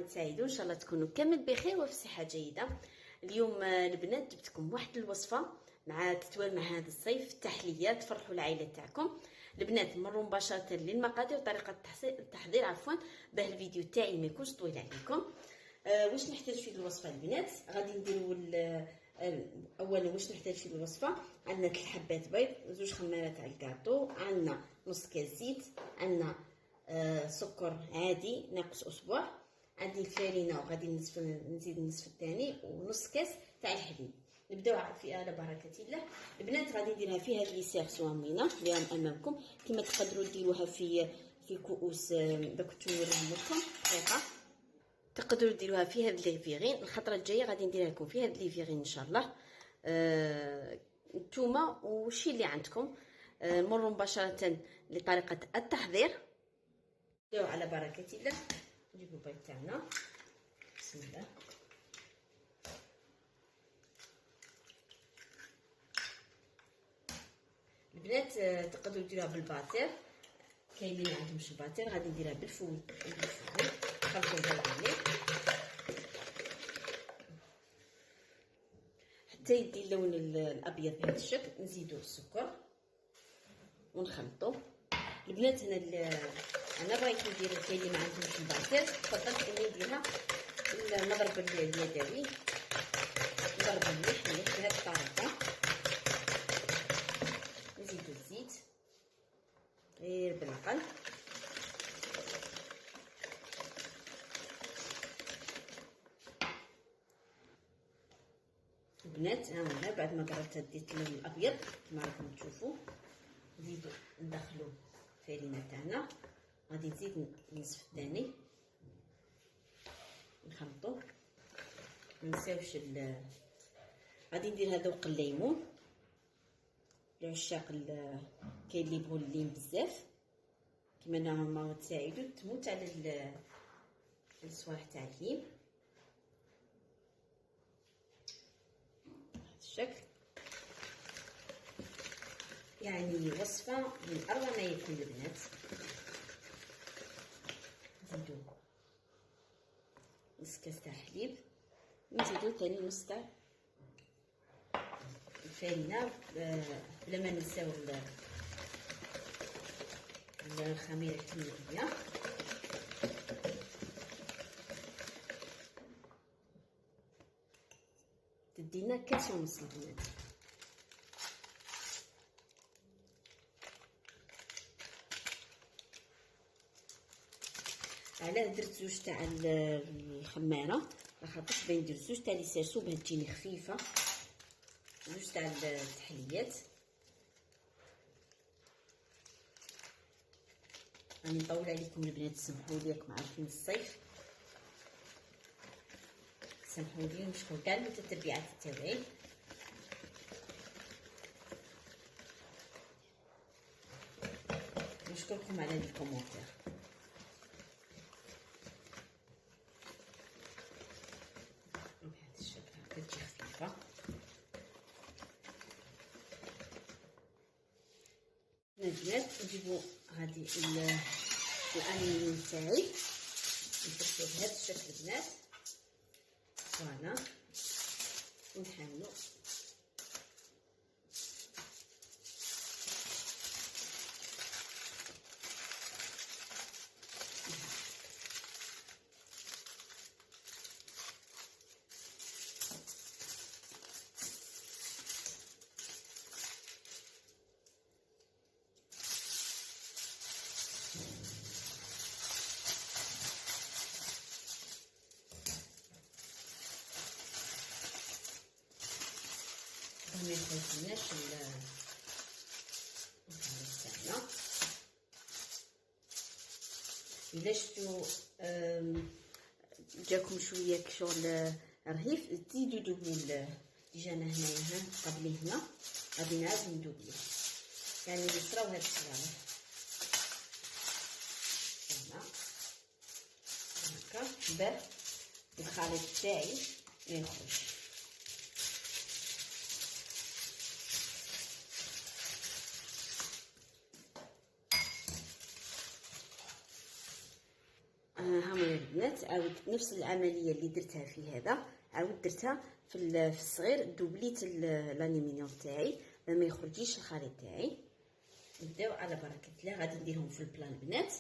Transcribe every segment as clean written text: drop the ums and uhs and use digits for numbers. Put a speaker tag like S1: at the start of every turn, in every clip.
S1: سعيدة وان شاء الله تكونوا كامل بخير وفي صحه جيده. اليوم البنات جبت لكم واحد الوصفه مع تتوال مع هذا الصيف تحليه تفرحوا العائله تاعكم. البنات نمروا مباشره للمقادير وطريقه التحضير باه الفيديو تاعي ما يكونش طويل عليكم. واش نحتاج في الوصفه البنات؟ غادي نديروا اولا واش نحتاج في الوصفه. عندنا 3 حبات بيض، 2 خمارات على الكاطو، عندنا نص كاس زيت، عندنا سكر عادي ناقص اسبوع، عندي الفارينه وغادي نزيد النصف الثاني ونص كاس تاع الحليب. نبداو في على بركه الله. البنات غادي نديرها في هاد لي سيغ صوامينه اللي راهم امامكم، كما تقدروا ديروها في كؤوس داك توريهم لكم دقيقه. تقدروا ديروها في هاد لي فيغين. الخطره الجايه غادي نديرها لكم في هاد لي فيغين ان شاء الله. نتوما وشي اللي عندكم. نمر مباشره لطريقه التحضير. نبداو على بركه الله. نجيبو البيض تاعنا، بسم الله. البنات تقدروا ديروها بالباتير، كاين اللي ما عندهمش الباتير غادي نديرها بالفول. خلطوا البيض عليه حتى يدي اللون الابيض بهذا الشكل. نزيدو السكر ونخلطو. البنات انا بغيت ندير، كاين اللي ما عندهمش الباتير فضلت اني نديرها المضرب اليدوي، نضرب مليح بهذه الطريقه. نزيدو الزيت غير بالعقل. البنات ها هنا بعد ما ضربت ديت اللون الابيض كما راكم تشوفوا، نزيدو ندخلو الفارينه تاعنا، غادي نزيد النصف الثاني نخلطو. منساوش غادي ندير هذا ذوق الليمون لعشاق كاين اللي يبغوا الليم بزاف كما انا ماما تساعدو تموت على الصوالح تاع الليم بهذا الشكل. يعني وصفه من اروع ما يكون البنات. نزيدو نص كاس تاع حليب، نزيدو ثاني نص تاع الفارينه بلا ما ننساو الخميره الحميديه. تدينا كاس ونص البنات. علاه درت 2 تاع الخماره لاخاطرش باين ندير 2 تاع لي سيرسو باه تجيني خفيفه، 2 تاع التحليات. راني نطول عليكم البنات، سمحوا لي، راكم عارفين الصيف، سمحوا لي. ونشكر كاع المتتبعات تاعي. نشكركم على الكومونتير. بهذا الشكل هكا تجي خفيفه. البنات نجيبو غادي الالمنيوم تاعي نفرشوه بهذا الشكل البنات، فوالا، ونحاولو ما يخرجناش الخبز تاعنا. الا شفتو جاكم شويه كشغل رهيف تزيدوا دوبلو. ديجا انا هنايا قبلي هنا غادي نعاود ندوبلو، يعني نصراو هاد الصوالح هنا هكا باه الخليط تاعي ما يخرجش. هاهما البنات عاود نفس العمليه اللي درتها في هذا، عاود درتها في الصغير. دوبليت الالومنيوم تاعي ما يخرجيش الخليط تاعي. نبداو على بركه الله. غادي نديرهم في البلان البنات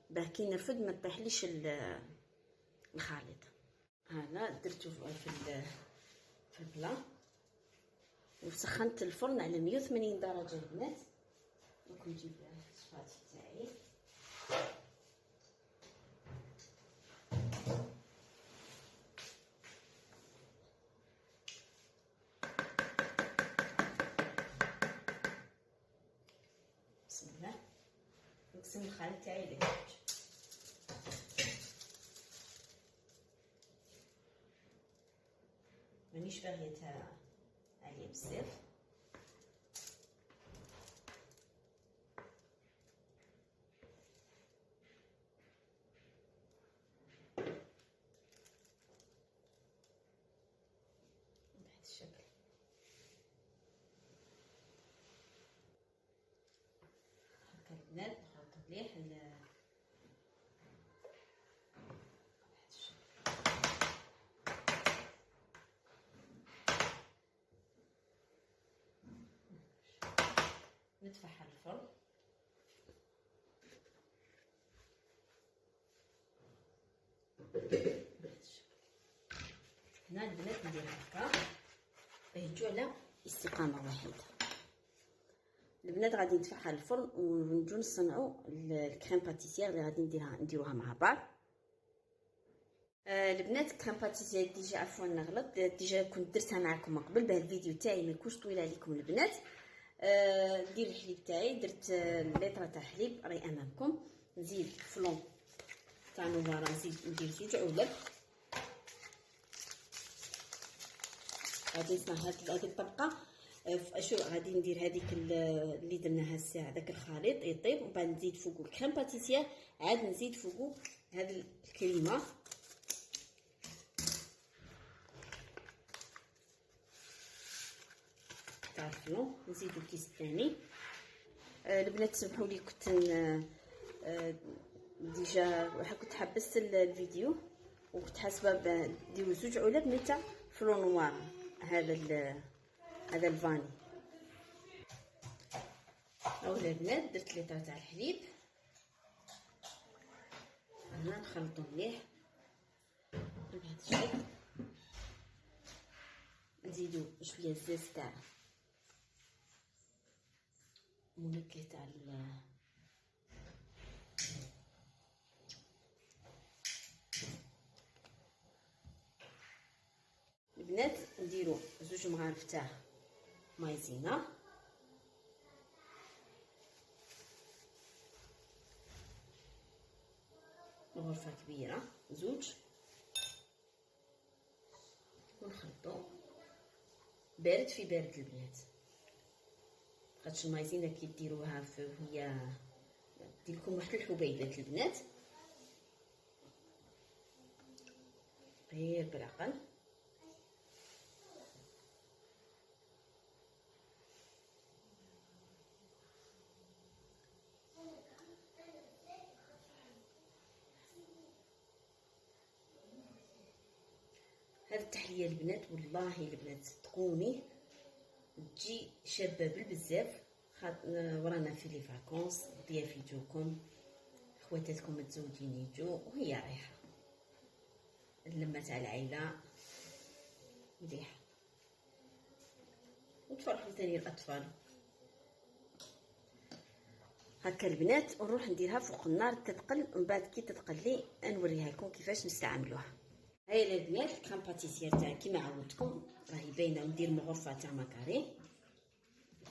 S1: باه كي نرفد ما طيحليش الخليط. هنا درتو في البلان وسخنت الفرن على 180 درجه البنات. دوك نجيب الشفاط تاعي. بسم الله. نقسم الخليط تاعي لجوج. مانيش باغيتها عاليه بزاف. بهذا الشكل. هكا البنات نخلط مليح بهذا الشكل. نتفحل الفرن. هنا البنات ندير هكا باه يجيو على استقامه واحده. البنات غادي نتفحل الفرن ونجو نصنعوا الكريم باتيسير اللي غادي نديروها مع بعض. البنات كريم باتيسير ديجا عفوا نغلط، ديجا كنت درتها معكم من قبل باه الفيديو تاعي ما يكونش طويل عليكم البنات. ندير الحليب تاعي، درت لتر تاع حليب راهي امامكم. نزيد فلون تاع نواره، ندير 2 علب. غادي نصنع هذه الطبقه. شو غادي ندير هذيك اللي درناها الساعه داك الخليط يطيب، ومن بعد نزيد فوقو الكريم باتيسير، عاد نزيد فوقو هذه الكريمه. تاع الفلون. نزيدو الكيس الثاني. البنات سمحوا لي كنت ديجا كنت حبست الفيديو وكنت حاسبه نديرو 2 علب من تاع فلون نوار. هذا الفاني. اولا البنات درت لتر تاع الحليب. هنا نخلطو مليح بهذا الشكل. نزيدو شويه الزاز تاع منكه تاع البنات. نديرو 2 مغارف تاع مايزينا. غرفه كبيره 2. ونخلطو بارد في بارد البنات، خاطش المايزينا كي ديروها هي ديرلكم واحد الحبيبات البنات غير بالعقل. هذه التحليه البنات والله البنات صدقوني تجي شابه بالبزاف. ورانا في لي فاكونس، ضياف يجوكم، خواتاتكم متزوجين يجوا وهي رايحه اللمه تاع العائله مليحه، وتفرحوا ثاني الاطفال. هكا البنات ونروح نديرها فوق النار تثقل، ومن بعد كي تثقل لي نوريها لكم كيفاش نستعملوها. هاي البنات الكريم باتيسير تاعي كيما عودتكم راهي باينه. ندير مغرفه تاع ماكاري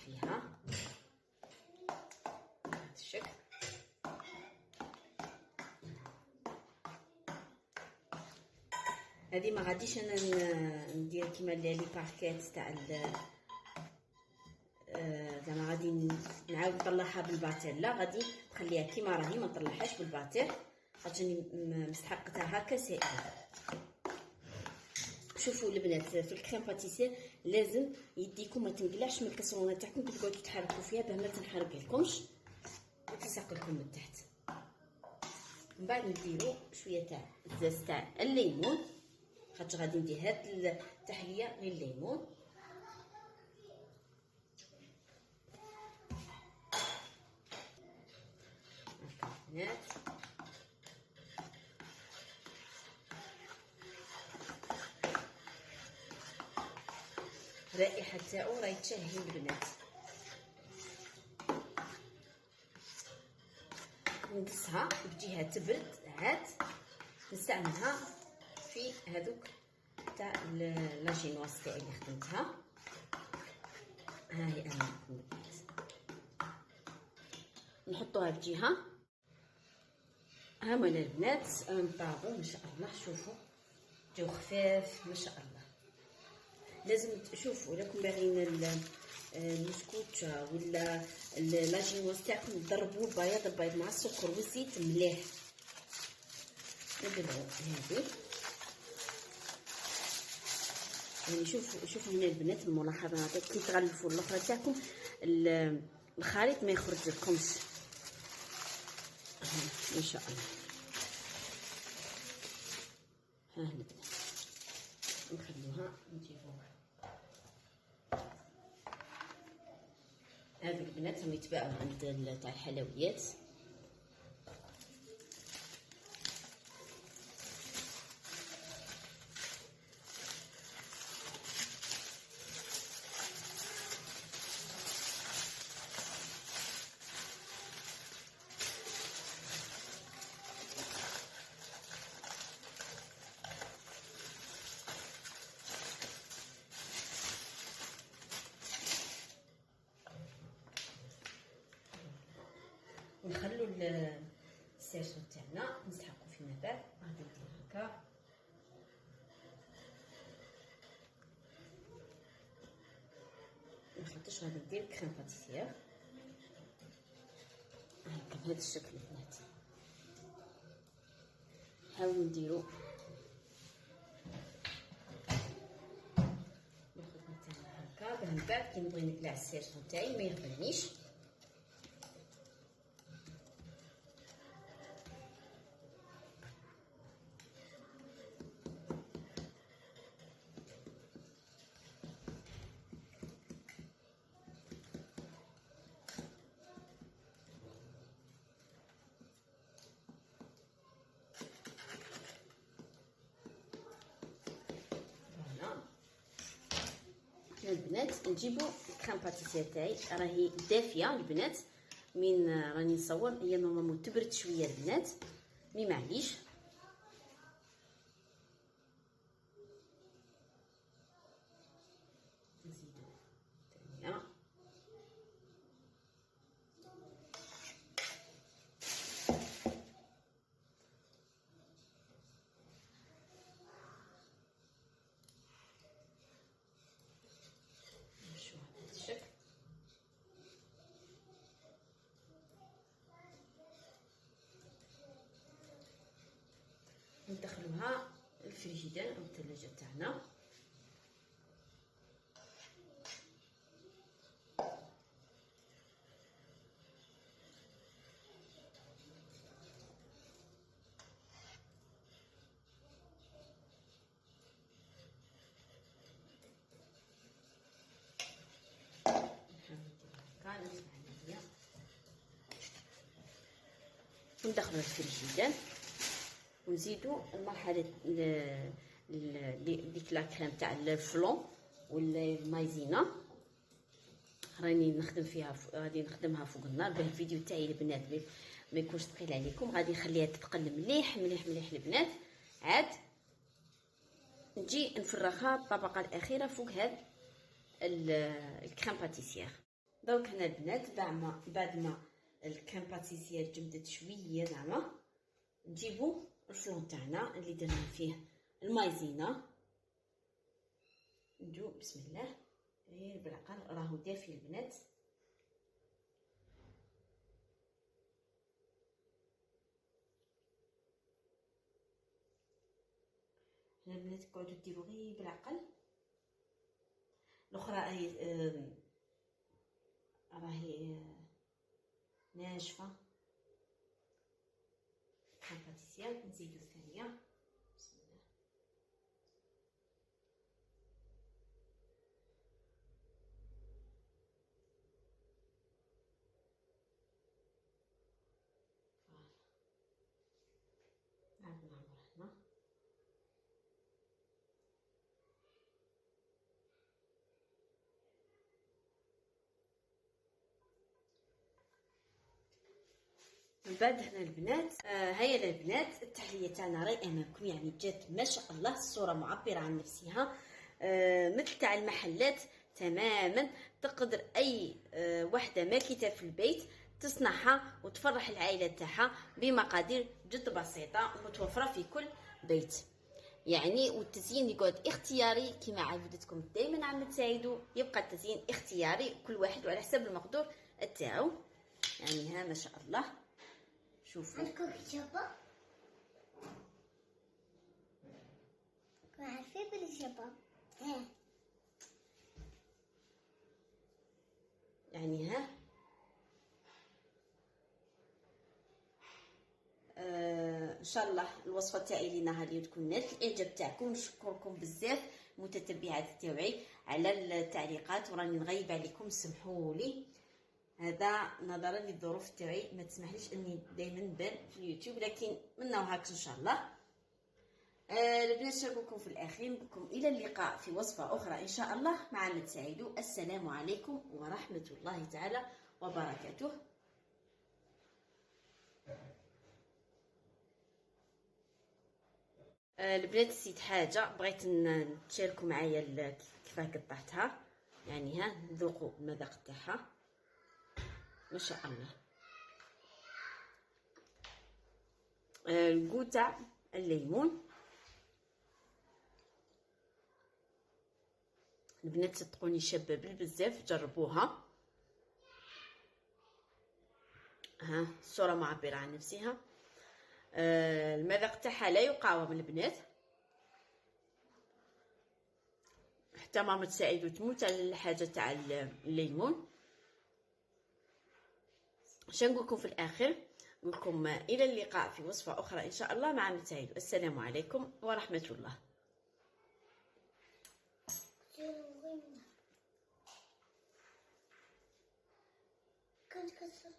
S1: فيها بهذا الشكل. هذه ما غاديش انا ندير كيما لي باركيت تاع زعما غادي نعاود نطلعها بالباتير، لا غادي نخليها كيما راهي ما نطلعهاش بالباتير خاطر مستحقتها هكا سائله. شوفوا البنات في الكريم باتيسير لازم يديكم ما تنقلعش من الكسرونه تاعكم كي تقعدوا تحركوا فيها باه ما تنحرق لكمش وتلصق لكم من تحت. من بعد نديرو شويه تاع الزاز تاع الليمون، خاطر غادي ندير هاد التحليه غير الليمون. هكا البنات الرائحه تاعو راهي تشهي البنات. نقصها بجهه تبرد، عاد نستعملها في هذوك تاع لاجينواس تاعي اللي خدمتها. ها هي انا نحطوها بجهه. ها هما البنات نطابو ما شاء الله، شوفوا جاو خفاف ما شاء الله. لازم تشوفوا الا كنتم باغيين المسكوتشا ولا لاجينواس تاعكم تضربوا البياض مع السكر والزيت مليح. نديرو هذه يعني شوفوا هنا البنات الملاحظه هذا كي تغلفوا الاخرى تاعكم الخليط ما يخرج لكمش ان شاء الله. ها البنات نخلوها نجيبوها. هذو البنات هم يتباعوا عند تاع الحلويات. ونخلو السيرسو تاعنا نسحقو فيما بعد. غادي ندير هكا مخاطرش غادي ندير كريم باتيسير هكا بهذا الشكل البنات. نحاولو نديرو الخدمه تاعنا هكا باه من بعد كي نبغي نقلع السيرسو تاعي ما يغبنيش. البنات نجيبو الكريم باتيسير تاعي راهي دافيه البنات. من راني نصور هي نورمالمون تبرد شويه البنات مي معليش. نزيدو ثانيه نمشيو بهذا الشكل. ندخلوها الفريجيدان او الثلاجه تاعنا. وندخلو الفريجيدان ونزيدو المرحله ديك لا كريم تاع الفلون ولا المايزينا راني نخدم فيها غادي نخدمها فوق النار باه الفيديو تاعي البنات ما يكونش ثقيل عليكم. غادي نخليها تتقل مليح مليح مليح البنات. عاد نجي نفرغها الطبقه الاخيره فوق هاد الكريم باتيسير. دونك هنا البنات بعد ما الكريم باتيسير جمدت شويه زعما نجيبو الفلون تاعنا اللي درنا فيه المايزينا. نديرو بسم الله غير بالعقل راهو دافي البنات. هنا البنات تقعدوا ديروا غير بالعقل. الاخرى راهي ناشفه كريم باتيسير. نزيدو الثانيه. بسم الله. نعاود نعمر هنا. من بعد هنا البنات هيا البنات التحليه تاعنا راهي امامكم، يعني جات ما شاء الله الصوره معبره عن نفسها مثل تاع المحلات تماما. تقدر اي وحده ماكيته في البيت تصنعها وتفرح العائله تاعها بمقادير جد بسيطه ومتوفره في كل بيت. يعني والتزيين يقعد اختياري كما عودتكم دائما عم تساعدوا، يبقى التزيين اختياري كل واحد وعلى حسب المقدور تاعو. يعني ها ما شاء الله شوفوا.
S2: عندكم شباب؟ عارفين بالشباب؟ ها
S1: يعني ها ان شاء الله الوصفه تاعي لي نهار تكون نالت الاعجاب تاعكم. نشكركم بزاف المتتبعات تاوعي على التعليقات، وراني نغيب عليكم سمحوا لي، هذا نظرا للظروف تاعي ما تسمحليش اني دائما نبان في اليوتيوب، لكن منا وهاك ان شاء الله. البنات نشارككم في الاخير، بكم الى اللقاء في وصفه اخرى ان شاء الله مع متساعدوا. السلام عليكم ورحمه الله تعالى وبركاته. البنات نسيت حاجه، بغيت تشاركوا معايا كيفاه قطعتها، يعني ها ذوقوا المذاق تاعها ما شاء الله. الكو تاع الليمون البنات صدقوني شابه بزاف، جربوها. ها الصوره معبره عن نفسها. المذاق تاعها لا يقاوم البنات، حتى ماما تساعدو تموت على الحاجه تاع الليمون. شنقولكم في الاخر، نقولكم الى اللقاء في وصفه اخرى ان شاء الله مع متساعد. السلام عليكم ورحمه الله.
S2: كنت كسر